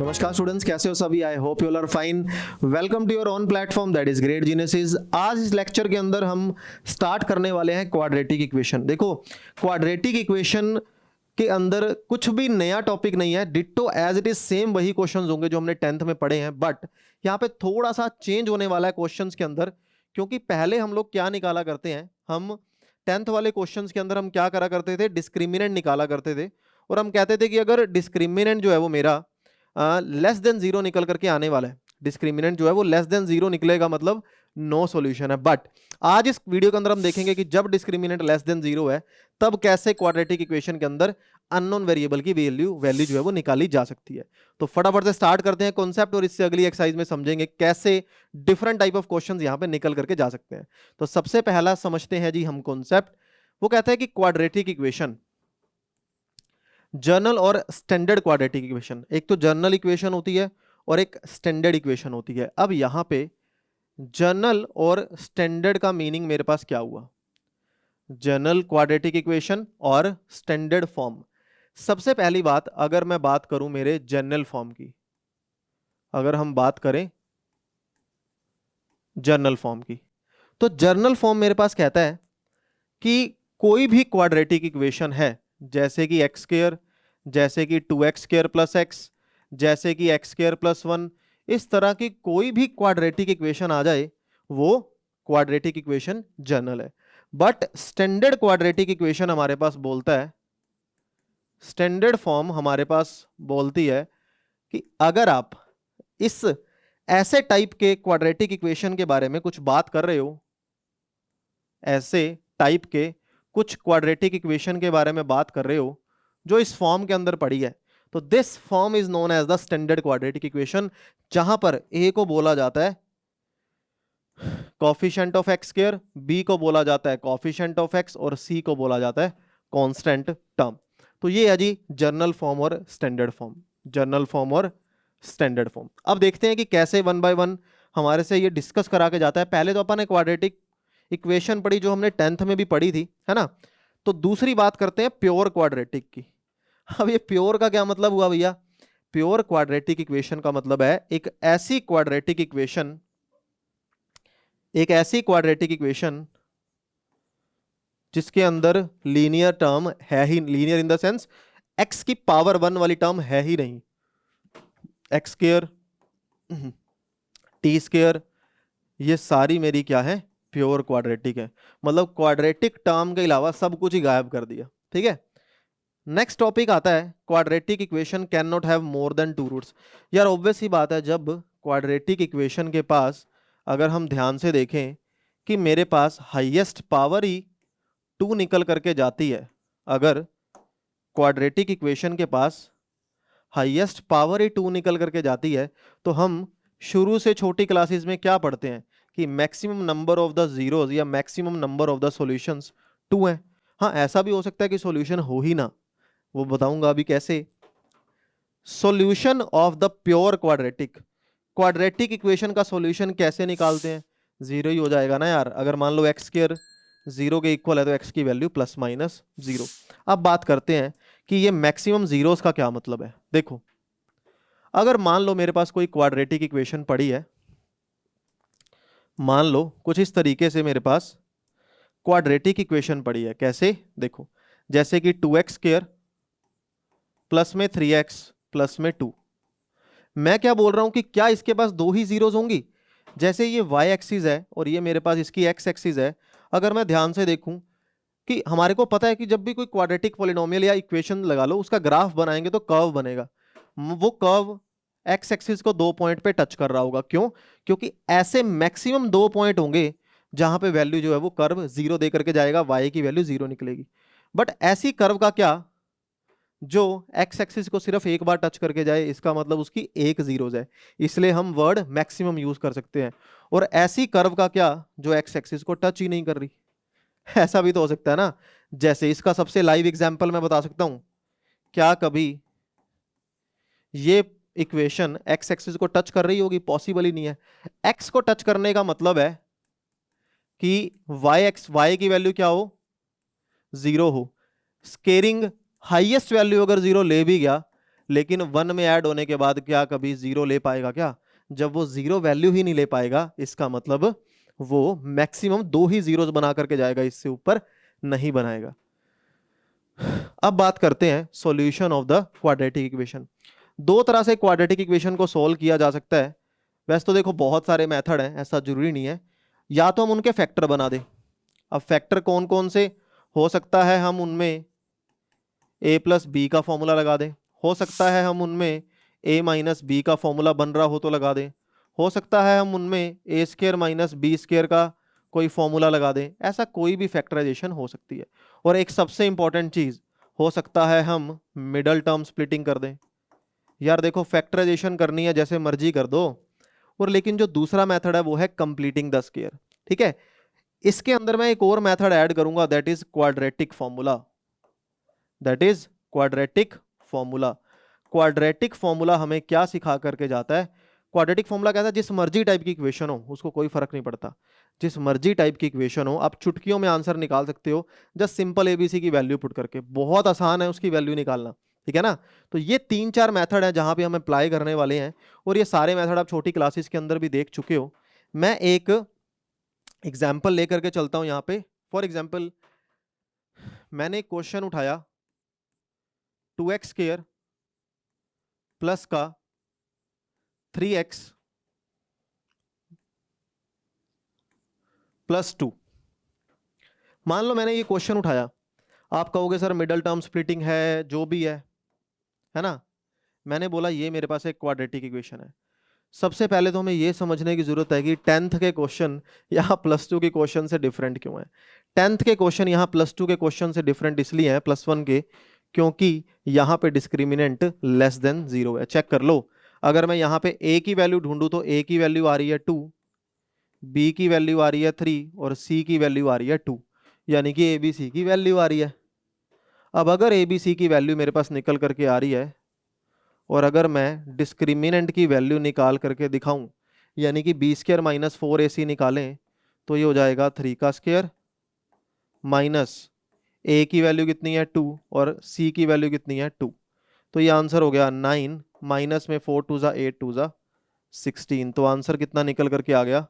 नमस्कार स्टूडेंट्स, कैसे हो सभी? I hope you all are fine. Welcome to your own platform that is great geniuses. आज इस लेक्चर के अंदर हम स्टार्ट करने वाले हैं क्वाड्रेटिक इक्वेशन। देखो, क्वाड्रेटिक इक्वेशन के अंदर कुछ भी नया टॉपिक नहीं है, ditto as it is same वही क्वेश्चंस होंगे जो हमने 10th में पढ़े हैं, बट यहाँ पे थोड़ा सा चेंज होने वाला है क्वेश्चंस के अंदर। क्योंकि पहले हम लोग क्या निकाला करते हैं, हम 10th वाले क्वेश्चंस के अंदर हम क्या करा करते थे, डिस्क्रिमिनेंट निकाला करते थे। और हम कहते थे कि अगर डिस्क्रिमिनेंट जो है वो मेरा लेस देन जीरो निकल करके आने वाला है, डिस्क्रिमिनेंट जो है वो लेस देन जीरो निकलेगा, मतलब नो सॉल्यूशन है। बट आज इस वीडियो के अंदर हम देखेंगे कि जब डिस्क्रिमिनेंट लेस देन जीरो है तब कैसे क्वाड्रेटिक इक्वेशन के अंदर अननोन वेरिएबल की वैल्यू जो है वो निकाली जा सकती है। तो फटाफट से स्टार्ट करते हैं कॉन्सेप्ट, और इससे अगली एक्सरसाइज में समझेंगे कैसे डिफरेंट टाइप ऑफ क्वेश्चंस यहाँ पे निकल करके जा सकते हैं। तो सबसे पहला समझते हैं जी हम कॉन्सेप्ट। वो कहता है कि क्वाड्रेटिक इक्वेशन, जर्नल और स्टैंडर्ड क्वाड्रेटिक इक्वेशन, एक तो जर्नल इक्वेशन होती है और एक स्टैंडर्ड इक्वेशन होती है। अब यहां पे जर्नल और स्टैंडर्ड का मीनिंग मेरे पास क्या हुआ? जर्नल क्वाड्रेटिक इक्वेशन और स्टैंडर्ड फॉर्म। सबसे पहली बात, अगर मैं बात करूं मेरे जर्नल फॉर्म की, अगर हम बात करें जर्नल फॉर्म की, तो जर्नल फॉर्म मेरे पास कहता है कि कोई भी क्वाड्रेटिक इक्वेशन है, जैसे कि एक्स स्क्वायर, जैसे कि 2x स्क्वायर प्लस एक्स, जैसे कि एक्स स्क्वायर प्लस 1, इस तरह की कोई भी क्वाड्रेटिक इक्वेशन आ जाए वो क्वाड्रेटिक इक्वेशन जर्नल है। बट स्टैंडर्ड क्वाड्रेटिक इक्वेशन हमारे पास बोलता है, स्टैंडर्ड फॉर्म हमारे पास बोलती है कि अगर आप इस ऐसे टाइप के क्वाड्रेटिक इक्वेशन के बारे में कुछ बात कर रहे हो, ऐसे टाइप के कुछ क्वाड्रेटिक इक्वेशन के बारे में बात कर रहे हो जो इस फॉर्म के अंदर पड़ी है, तो this form is known as the standard quadratic equation, जहां पर ए को बोला जाता है coefficient of x square, b को बोला जाता है कोफिशिएंट ऑफ एक्स, और सी को बोला जाता है कांस्टेंट टर्म। तो ये है जी जर्नल फॉर्म और स्टैंडर्ड फॉर्म, जर्नल फॉर्म और स्टैंडर्ड फॉर्म। अब देखते हैं कि कैसे वन बाय वन हमारे से ये डिस्कस करा के जाता है। पहले तो अपन ने क्वाड्रेटिक इक्वेशन पढ़ी जो हमने 10th में भी पढ़ी थी, है ना। तो दूसरी बात करते हैं प्योर क्वाड्रेटिक की। अब ये प्योर का क्या मतलब हुआ भैया? प्योर क्वाड्रेटिक इक्वेशन का मतलब है एक ऐसी क्वाड्रेटिक इक्वेशन, एक ऐसी क्वाड्रेटिक इक्वेशन जिसके अंदर लीनियर टर्म है ही, linear in the sense X की पावर 1 वाली टर्म है ही नहीं। एक्स स्क्वायर, टी स्क्वायर, ये सारी मेरी क्या है? प्योर क्वाड्रेटिक है। मतलब क्वाड्रेटिक टर्म के अलावा सब कुछ ही गायब कर दिया, ठीक है। नेक्स्ट टॉपिक आता है quadratic equation can not have more than 2 roots. यार ऑब्वियस ही बात है, जब क्वाड्रेटिक इक्वेशन के पास अगर हम ध्यान से देखें कि मेरे पास हाईएस्ट पावर ही 2 निकल करके जाती है, अगर क्वाड्रेटिक इक्वेशन के पास हाईएस्ट पावर ही 2 निकल करके जाती है, तो हम शुरू से छोटी क्लासेस में क्या पढ़ते हैं कि maximum number of the zeros या maximum number of the solutions 2 है। हाँ, ऐसा भी हो सकता है कि सॉल्यूशन हो ही ना, वो बताऊंगा अभी कैसे। Solution of the pure quadratic, quadratic equation का सॉल्यूशन कैसे निकालते हैं? जीरो ही हो जाएगा ना यार। अगर मान लो एक्स स्क्वायर जीरो के इक्वल है तो एक्स की वैल्यू प्लस माइनस जीरो। अब बात करते हैं कि ये मैक्सिमम जीरोस का क्या मतलब है। देखो, अगर मान लो मेरे पास कोई क्वाड्रेटिक इक्वेशन पड़ी है, मान लो कुछ इस तरीके से मेरे पास क्वाड्रेटिक इक्वेशन पड़ी है। कैसे? देखो, जैसे कि 2x स्क्वायर प्लस में 3x प्लस में 2। मैं क्या बोल रहा हूं कि क्या इसके पास 2 ही जीरोस होंगी? जैसे ये y एक्सिस है और ये मेरे पास इसकी x एक्सिस है। अगर मैं ध्यान से देखूं कि हमारे को पता है कि जब भी कोई क्वाड्रेटिक पॉलिनोमियल या इक्वेशन लगा लो, उसका ग्राफ बनाएंगे तो कर्व बनेगा। वो कर्व x एक्सिस को 2 पॉइंट पे टच कर रहा होगा। क्यों? क्योंकि ऐसे मैक्सिमम 2 पॉइंट होंगे जहां पे वैल्यू जो है वो कर्व 0 दे करके जाएगा, y की वैल्यू 0 निकलेगी। बट ऐसी कर्व का क्या जो x एक्सिस को सिर्फ एक बार टच करके जाए, इसका मतलब उसकी एक जीरोस है, इसलिए हम वर्ड मैक्सिमम यूज कर सकते हैं। और ऐसी कर्व का क्या जो x एक्सिस को टच ही नहीं कर रही? ऐसा भी तो हो सकता है ना। जैसे इसका सबसे लाइव एग्जांपल मैं बता सकता हूं, क्या कभी ये इक्वेशन x एक्सिस को टच कर रही होगी? पॉसिबल ही नहीं है। x को टच करने का मतलब है कि y की वैल्यू क्या हो? 0 हो। स्केलिंग हाईएस्ट वैल्यू अगर 0 ले भी गया, लेकिन 1 में ऐड होने के बाद क्या कभी 0 ले पाएगा क्या? जब वो 0 वैल्यू ही नहीं ले पाएगा, इसका मतलब वो मैक्सिमम 2 ही जीरोस बना करके जाएगा, इससे ऊपर नहीं बनाएगा। अब बात करते हैं solution of the quadratic equation. दो तरह से क्वाड्रेटिक इक्वेशन को सॉल्व किया जा सकता है। वैसे तो देखो बहुत सारे मेथड हैं, ऐसा जरूरी नहीं है। या तो हम उनके फैक्टर बना दें। अब फैक्टर कौन कौन से हो सकता है, हम उनमें a प्लस बी का फॉर्मूला लगा दें। हो सकता है हम उनमें a माइनस बी का फॉर्मूला बन रहा हो तो लगा दें। हो सकता है हम उनमें ए स्क्र माइनस बी स्क्र का कोई फॉर्मूला लगा दें। ऐसा कोई भी फैक्टराइजेशन हो सकती है। और एक सबसे इंपॉर्टेंट चीज, हो सकता है हम मिडल टर्म स्प्लिटिंग कर दें। यार देखो फैक्टराइजेशन करनी है जैसे मर्जी कर दो, और लेकिन जो दूसरा मेथड है वो है कंप्लीटिंग द स्क्वायर। ठीक है, इसके अंदर मैं एक और मेथड ऐड करूंगा, that is quadratic formula. That is quadratic formula. Quadratic formula हमें क्या सिखा करके जाता है? क्वाड्रेटिक फॉर्मूला कहता है जिस मर्जी टाइप की इक्वेशन हो, उसको कोई फर्क नहीं पड़ता, जिस मर्जी टाइप की इक्वेशन हो आप चुटकियों में आंसर निकाल सकते हो, जस्ट सिंपल एबीसी की वैल्यू पुट करके। बहुत आसान है उसकी वैल्यू निकालना, ठीक है ना। तो ये 3-4 मेथड है जहां पे हम अप्लाई करने वाले हैं, और ये सारे मेथड आप छोटी क्लासेस के अंदर भी देख चुके हो। मैं एक एग्जाम्पल लेकर के चलता हूं यहाँ पे। फॉर एग्जाम्पल मैंने एक क्वेश्चन उठाया 2x स्क्वायर प्लस का 3x प्लस 2। मान लो मैंने ये क्वेश्चन उठाया, आप कहोगे सर मिडल टर्म स्प्लिटिंग है, जो भी है ना। मैंने बोला ये मेरे पास एक क्वाड्रेटिक इक्वेशन है। सबसे पहले तो हमें ये समझने की जरूरत है कि 10th के क्वेश्चन यहाँ +2 के क्वेश्चन से डिफरेंट क्यों है। 10th के क्वेश्चन यहाँ +2 के क्वेश्चन से डिफरेंट इसलिए है +1 के, क्योंकि यहाँ पे डिस्क्रिमिनेंट लेस देन 0 है। चेक कर लो, अगर मैं यहाँ पे a की वैल्यू ढूंढूं तो a की वैल्यू आ रही है 2, b की वैल्यू आ रही है 3 और c की वैल्यू आ रही है 2, यानी कि a b c की वैल्यू आ रही है। अब अगर a b c की वैल्यू मेरे पास निकल करके आ रही है, और अगर मैं डिस्क्रिमिनेंट की वैल्यू निकाल करके दिखाऊं, यानी कि बी स्क्र माइनस 4ac निकालें, तो ये हो जाएगा 3 का स्क्वायर माइनस a की वैल्यू कितनी है 2 और c की वैल्यू कितनी है 2। तो ये आंसर हो गया 9 माइनस में 4 2 ज़ा 8 2 ज़ा 16। तो आंसर कितना निकल करके आ गया?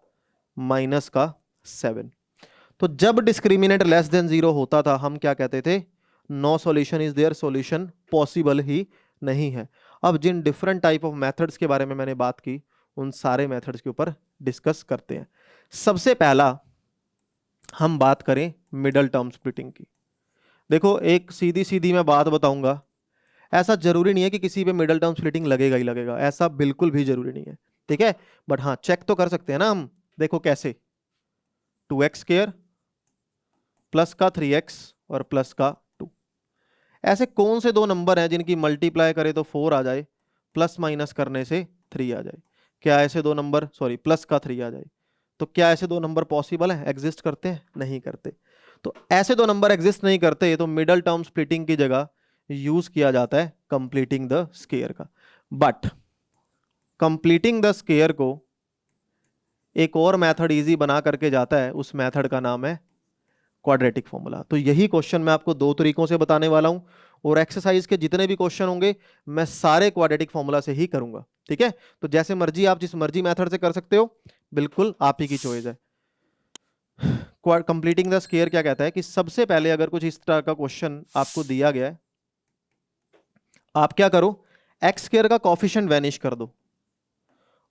माइनस का 7। तो जब डिस्क्रिमिनेंट लेस देन 0 होता था हम क्या कहते थे? No solution is there, solution possible ही नहीं है। अब जिन डिफरेंट टाइप ऑफ मेथड्स के बारे में मैंने बात की, उन सारे मेथड्स के ऊपर डिस्कस करते हैं। सबसे पहला हम बात करें मिडल टर्म स्प्लिटिंग की। देखो एक सीधी सीधी मैं बात बताऊंगा, ऐसा जरूरी नहीं है कि किसी पे मिडल टर्म स्प्लिटिंग लगेगा ही लगेगा, ऐसा बिल्कुल भी जरूरी नहीं है, ठीक है। बट हाँ चेक तो कर सकते हैं ना हम। देखो कैसे, 2x स्क्वायर प्लस का 3x और प्लस का 2, ऐसे कौन से दो नंबर हैं जिनकी मल्टीप्लाई करे तो 4 आ जाए, प्लस माइनस करने से 3 आ जाए? क्या ऐसे दो नंबर, सॉरी प्लस का 3 आ जाए, तो क्या ऐसे दो नंबर पॉसिबल है, एग्जिस्ट करते हैं? नहीं करते। तो ऐसे दो नंबर एग्जिस्ट नहीं करते, तो मिडल टर्म स्प्लिटिंग की जगह यूज किया जाता है कंप्लीटिंग द स्क्वायर का। बट कंप्लीटिंग द स्क्वायर को एक और मेथड इजी बना करके जाता है, उस मेथड का नाम है क्वाड्रेटिक फॉर्मूला। तो यही क्वेश्चन मैं आपको दो तरीकों से बताने वाला हूं, और एक्सरसाइज के जितने भी क्वेश्चन होंगे मैं सारे क्वाड्रेटिक फॉर्मूला से ही करूंगा, ठीक है। तो जैसे मर्जी आप जिस मर्जी मेथड से कर सकते हो, बिल्कुल आप ही की चॉइस है। कंप्लीटिंग द स्क्वायर क्या कहता है कि सबसे पहले अगर कुछ इस तरह का क्वेश्चन आपको दिया गया है, आप क्या करो, एक्स स्क्वायर का कॉफिशिएंट वैनिश कर दो।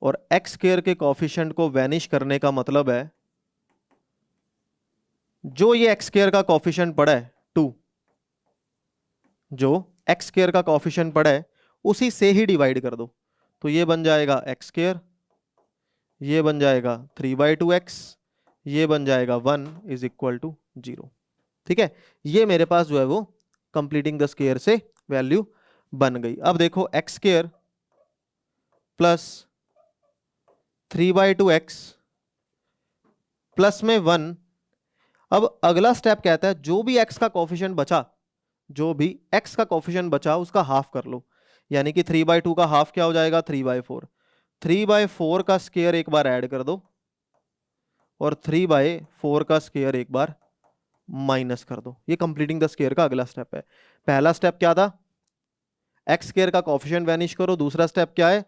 और एक्स स्क्वायर के कॉफिशिएंट को वैनिश करने का मतलब है जो ये एक्स स्क्वायर का कॉफिशिएंट पड़ा है 2, जो एक्स स्क्वायर का कॉफिशिएंट पड़ा है उसी से ही डिवाइड कर दो। तो ये बन जाएगा एक्स स्क्वायर, ये बन जाएगा 3/2x, ये बन जाएगा 1 इज इक्वल टू 0, ठीक है। ये मेरे पास जो है वो कंप्लीटिंग द स्क्वायर से वैल्यू बन गई। अब देखो x square plus 3/2x plus में 1। अब अगला स्टेप कहता है जो भी x का कोफिशिएंट बचा, जो भी x का कोफिशिएंट बचा उसका हाफ कर लो, यानी कि 3/2 का हाफ क्या हो जाएगा? 3/4। 3/4 का स्क्वायर एक बार ऐड कर दो, और 3/4 का स्क्वायर एक बार माइनस कर दो। ये कंप्लीटिंग द स्क्वायर का अगला स्टेप है। पहला स्टेप क्या था? एक्स स्क्वायर का कोफिशिएंट वैनिश करो। दूसरा स्टेप क्या है,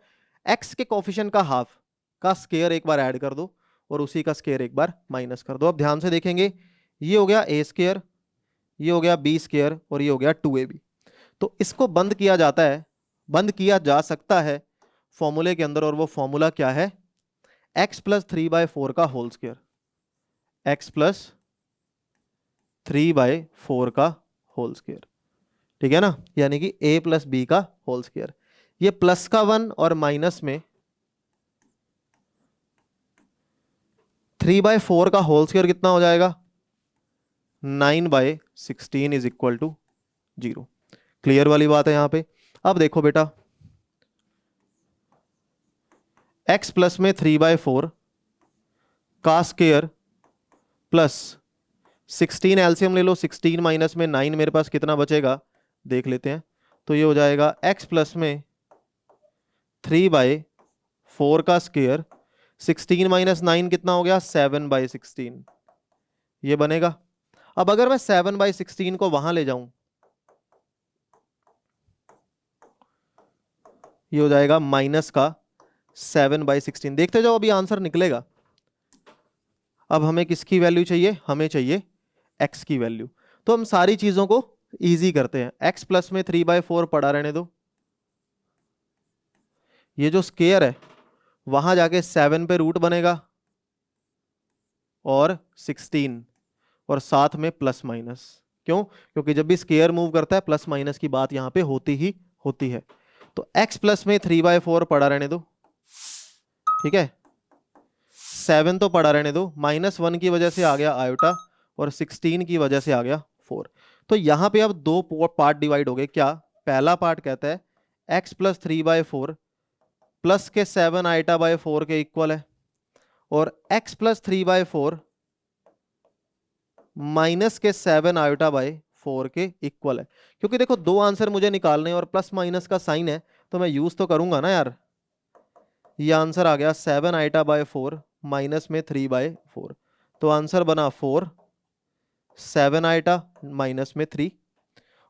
एक्स के कोफिशिएंट का हाफ का स्क्वायर एक बार ऐड कर दो और उसी का स्क्वायर एक बार माइनस कर दो। अब ध्यान से देखेंगे, ये हो गया ए स्क्वायर, ये हो गया बी स्क्वायर और ये हो गया 2ab। तो इसको बंद किया जाता है, बंद किया जा सकता है फॉर्मूले के अंदर, और वो फॉर्मूला क्या है, x प्लस 3/4 का होल स्क्वायर, x प्लस 3/4 का होल स्क्वायर, ठीक है ना, यानी कि a प्लस बी का होल स्क्वायर। ये प्लस का 1 और माइनस में 3/4 का होल स्क्वायर कितना हो जाएगा, 9/16 इज इक्वल टू 0। क्लियर वाली बात है यहां पे। अब देखो बेटा, x प्लस में 3/4 का स्क्वायर प्लस 16 एलसीएम ले लो, 16 माइनस में 9 मेरे पास कितना बचेगा देख लेते हैं। तो ये हो जाएगा x प्लस में 3/4 का स्क्वायर, 16 माइनस 9 कितना हो गया, 7/16, ये बनेगा। अब अगर मैं 7/16 को वहां ले जाऊं, ये हो जाएगा माइनस का 7/16। देखते जाओ, अभी आंसर निकलेगा। अब हमें किसकी वैल्यू चाहिए, हमें चाहिए x की वैल्यू। तो हम सारी चीजों को इजी करते हैं। x प्लस में 3/4 पड़ा रहने दो, ये जो स्क्वायर है वहां जाके 7 पे रूट बनेगा और 16 और साथ में प्लस माइनस। क्यों, क्योंकि जब भी स्क्वायर मूव करता है प्लस माइनस की बात यहां पे होती ही होती है। तो x प्लस में 3/4 पड़ा रहने दो, ठीक है, 7 तो पड़ा रहने दो, -1 की वजह से आ गया आयोटा और 16 की वजह से आ गया 4। तो यहां पे अब दो पार्ट डिवाइड हो गए। क्या, पहला पार्ट कहता है x प्लस 3/4 प्लस के 7 आयोटा/4 के इक्वल है, और x प्लस 3/4 माइनस के 7 आयोटा/4 के इक्वल है। क्योंकि देखो दो आंसर मुझे निकालने और प्लस माइनस का साइन है तो मैं यूज तो करूंगा ना यार। ये आंसर आ गया 7 आयोटा/4 माइनस में 3/4, तो आंसर बना 4, 7 आयोटा माइनस में 3।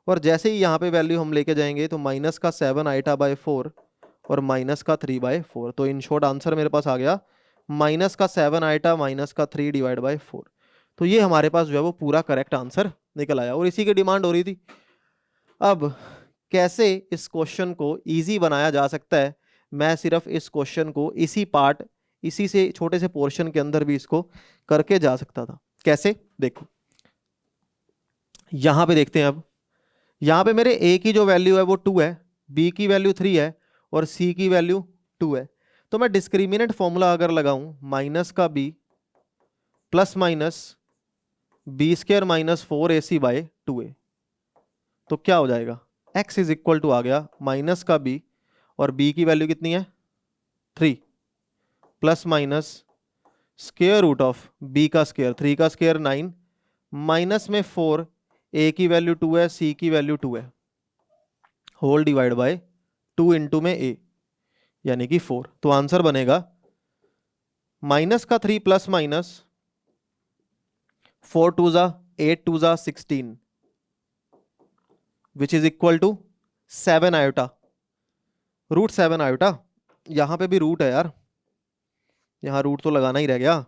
और जैसे ही यहाँ पे वैल्यू हम लेके जाएंगे तो माइनस का 7 आयोटा/4 और माइनस का 3/4। तो इन शॉर्ट आंसर मेरे पास आ गया माइनस का 7 आयोटा माइनस का 3/4। तो ये हमारे पास जो है वो पूरा करेक्ट आंसर निकल आया, और इसी की डिमांड हो रही थी। अब कैसे इस क्वेश्चन को इजी बनाया जा सकता है, मैं सिर्फ इस क्वेश्चन को इसी से छोटे से पोर्शन के अंदर भी इसको करके जा सकता था। कैसे, देखो यहां पे देखते हैं। अब यहां पे मेरे a की जो वैल्यू है वो 2 है, b की वैल्यू 3 है और c की वैल्यू 2 है। तो मैं डिस्क्रिमिनेंट फॉर्मूला अगर लगाऊं, माइनस का b plus minus b square minus 4ac/2a, तो क्या हो जाएगा, x इज इक्वल टू आ गया माइनस का b और b की वैल्यू कितनी है 3 plus minus square root of b का स्क्वायर, 3 का स्क्वायर 9 माइनस में 4, a की वैल्यू 2 है, c की वैल्यू 2 है, होल डिवाइड बाय 2 इंटू में a यानी कि 4। तो आंसर बनेगा माइनस का 3 प्लस माइनस 4 2 जा 8 2 जा 16 which is equal to 7 iota root 7 iota. यहां पे भी रूट है यार, यहां रूट तो लगाना ही रह गया,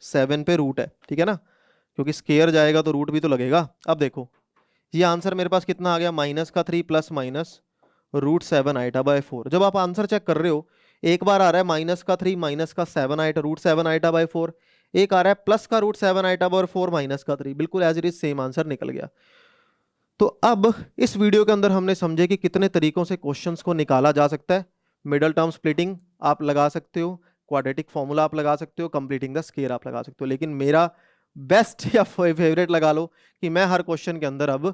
7 पे रूट है, ठीक है ना, क्योंकि स्क्वायर जाएगा तो रूट भी तो लगेगा। अब देखो ये आंसर मेरे पास कितना आ गया, माइनस का 3 प्लस माइनस रूट 7 आयोटा/4। जब आप आंसर चेक कर रहे हो, एक बार आ रहा है माइनस का 3 माइनस का 7 आयोटा रूट 7 आयोटा/4, एक आ रहा है प्लस का रूट 7 आयोटा/4 माइनस का 3, बिल्कुल as it is same answer निकल गया। तो अब इस वीडियो के अंदर हमने समझे कि कितने तरीकों से क्वेश्चंस को निकाला जा सकता है। मिडल टर्म स्प्लिटिंग आप लगा सकते हो, क्वाड्रेटिक फॉर्मूला आप लगा सकते हो, कंप्लीटिंग द स्क्वायर आप लगा सकते हो, लेकिन मेरा बेस्ट या फेवरेट लगा लो कि मैं हर क्वेश्चन के अंदर अब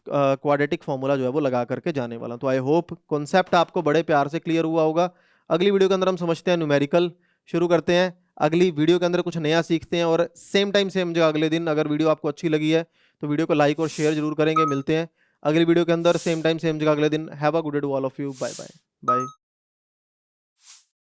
क्वाड्रेटिक फॉर्मूला जो है वो लगा करके जाने वाला हूं। तो आई होप कॉन्सेप्ट आपको बड़े प्यार से क्लियर हुआ होगा। अगली वीडियो के अंदर हम समझते हैं न्यूमेरिकल, शुरू करते हैं अगली वीडियो के अंदर, कुछ नया सीखते हैं, और सेम टाइम सेम जगह अगले दिन। अगर वीडियो आपको अच्छी लगी है तो वीडियो को लाइक और शेयर जरूर करेंगे। मिलते हैं अगली वीडियो के अंदर सेम टाइम सेम जगह अगले दिन। Have a good day to all of you, bye bye bye.